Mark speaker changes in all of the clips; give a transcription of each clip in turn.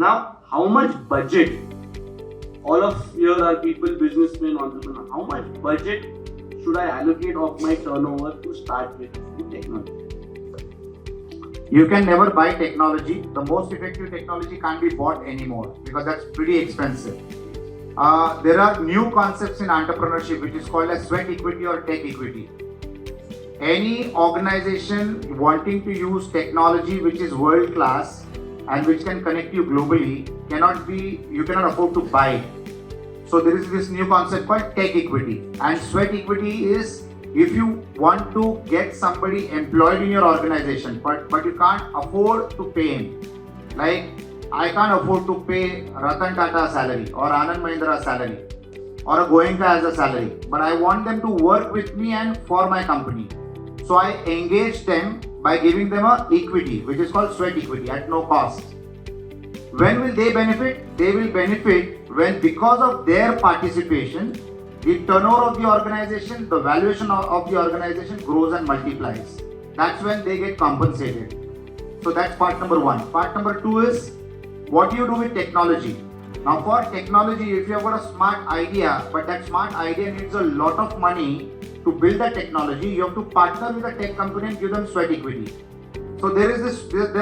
Speaker 1: Now, how much budget? All of here are people, businessmen, entrepreneurs. How much budget should I allocate of my turnover to start with technology?
Speaker 2: You can never buy technology. The most effective technology can't be bought anymore because that's pretty expensive. There are new concepts in entrepreneurship which is called as sweat equity or tech equity. Any organization wanting to use technology which is world class and which can connect you globally you cannot afford to buy it. So there is this new concept called tech equity, and sweat equity is if you want to get somebody employed in your organization but you can't afford to pay him. Like I can't afford to pay Ratan Tata salary or Anand Mahindra salary or a Goenka as a salary, but I want them to work with me and for my company. So I engage them by giving them a equity which is called sweat equity at no cost. When will they benefit? They will benefit when, because of their participation, the turnover of the organization, the valuation of the organization grows and multiplies. That's when they get compensated. So that's part number one. Part number two is what do you do with technology? Now for technology, if you have got a smart idea, but that smart idea needs a lot of money to build that technology, you have to partner with a tech company and give them sweat equity. So there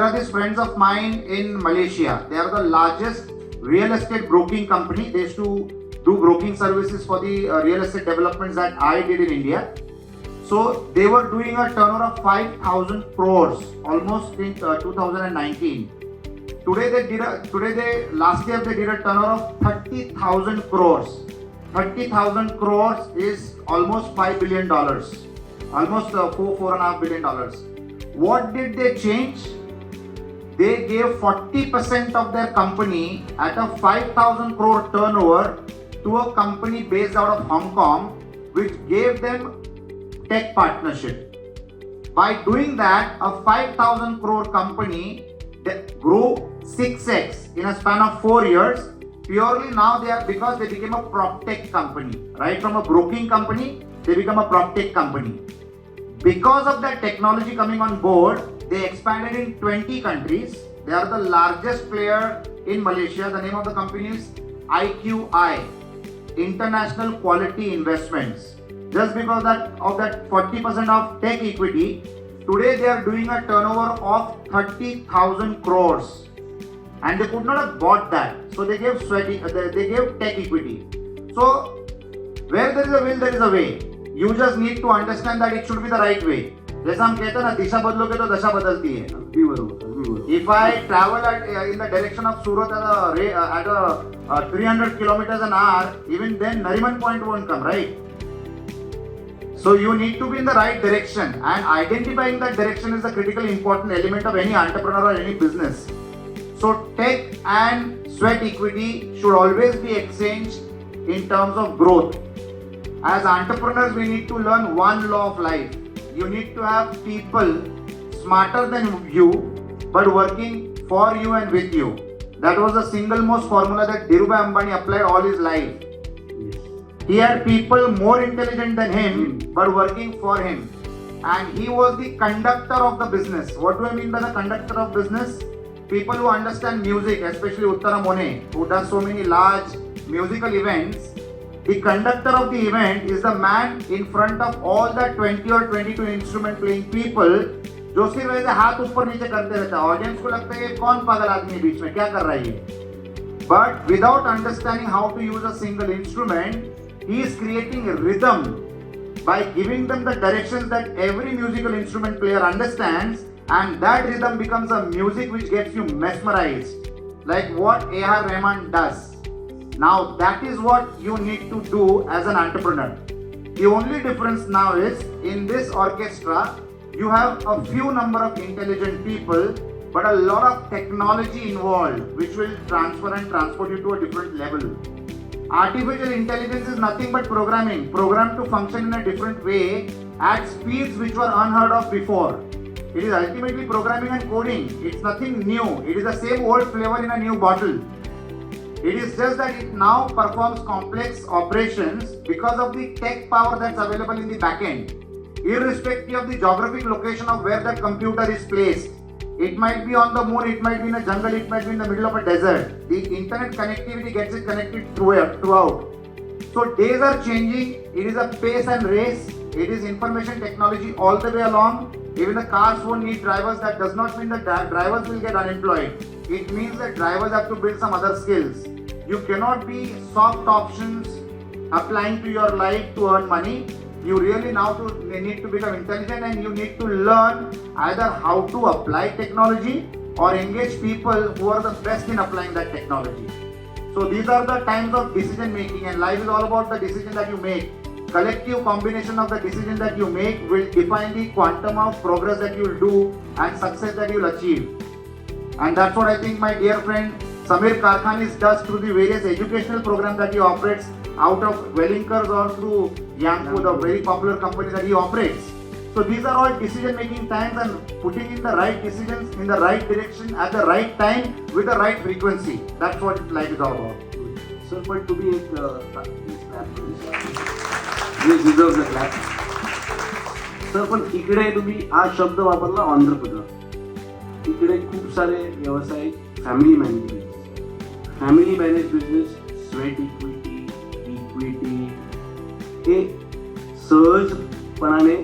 Speaker 2: are these friends of mine in Malaysia. They are the largest real estate broking company. They used to do broking services for the real estate developments that I did in India. So they were doing a turnover of 5,000 crores almost in 2019. Last year they did a turnover of 30,000 crores. 30,000 crores is almost $5 billion, almost $4.5 billion. What did they change? They gave 40% of their company at a 5,000 crore turnover to a company based out of Hong Kong, which gave them tech partnership. By doing that, a 5,000 crore company grew 6x in a span of 4 years. Purely now because they became a prop tech company. Right from a broking company, they become a prop tech company. Because of that technology coming on board, they expanded in 20 countries. They are the largest player in Malaysia. The name of the company is IQI, International Quality Investments. Just because of that 40% of tech equity, today they are doing a turnover of 30,000 crores. And they could not have bought that. So they gave tech equity. So where there is a will, there is a way. You just need to understand that it should be the right way. जैसा हम कहते हैं ना, दिशा बदलोगे तो दशा बदलती है. If I travel in the direction of Surat at 300 kilometers an hour, even then Nariman Point won't come, right? So you need to be in the right direction, and identifying that direction is the critical important element of any entrepreneur or any business. So tech and sweat equity should always be exchanged in terms of growth. As entrepreneurs, we need to learn one law of life. You need to have people smarter than you, but working for you and with you. That was the single most formula that Dhirubhai Ambani applied all his life. He had people more intelligent than him, but working for him. And he was the conductor of the business. What do I mean by the conductor of business? People who understand music, especially Uttara Mone, who does so many large musical events. The conductor of the event is the man in front of all the 20 or 22 instrument playing people, जो सिर्फ ऐसे हाथ ऊपर नीचे करते रहता है. Audience को लगता है ये कौन पागल आदमी है बीच में, क्या कर रहा है ये. But without understanding how to use a single instrument, he is creating a rhythm by giving them the directions that every musical instrument player understands, and that rhythm becomes a music which gets you mesmerized, like what A.R. Rahman does. Now that is what you need to do as an entrepreneur. The only difference now is in this orchestra, you have a few number of intelligent people, but a lot of technology involved, which will transfer and transport you to a different level. Artificial intelligence is nothing but programming, programmed to function in a different way at speeds which were unheard of before. It is ultimately programming and coding. It's nothing new. It is the same old flavor in a new bottle. It is just that it now performs complex operations because of the tech power that's available in the backend, irrespective of the geographic location of where that computer is placed. It might be on the moon, it might be in a jungle, it might be in the middle of a desert. The internet connectivity gets it connected throughout. So days are changing. It is a pace and race. It is information technology all the way along. Even the cars won't need drivers. That does not mean that drivers will get unemployed. It means that drivers have to build some other skills. You cannot be soft options applying to your life to earn money. You really need to become intelligent, and you need to learn either how to apply technology or engage people who are the best in applying that technology. So these are the times of decision making, and life is all about the decision that you make. Collective combination of the decision that you make will define the quantum of progress that you will do and success that you will achieve. And that's what I think my dear friend Samir Karkhanis does through the various educational programs that he operates out of Wellinkers or through Yangfu, the very popular company that he operates. So these are all decision making times, and putting in the right decisions in the right direction at the right time with the right frequency. That's what life is all about.
Speaker 1: Sir, but तुम्ही एक please deserve the clap. Sir, पण इकडे तुम्ही हा शब्द वापरला entrepreneur. इकडे खूप सारे व्यवसाय family manage business, sweat equity हे सहजपणाने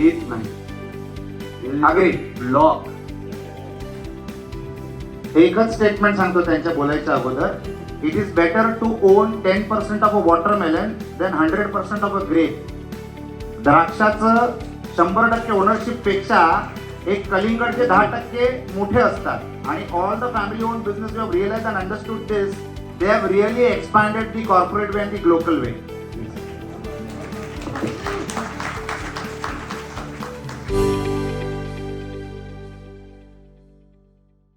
Speaker 1: येत नाही. ब्लॉक.
Speaker 2: एकच स्टेटमेंट सांगतो त्यांच्या बोलायच्या अगोदर. It is better to own 10% of a watermelon then 100% of a grape. द्राक्षाचं 100% ओनरशिप पेक्षा एक कलिंगडचे 10% मोठे असतात. आणि all the family own business you have realise and understood this. They have really expanded the corporate way and the global way.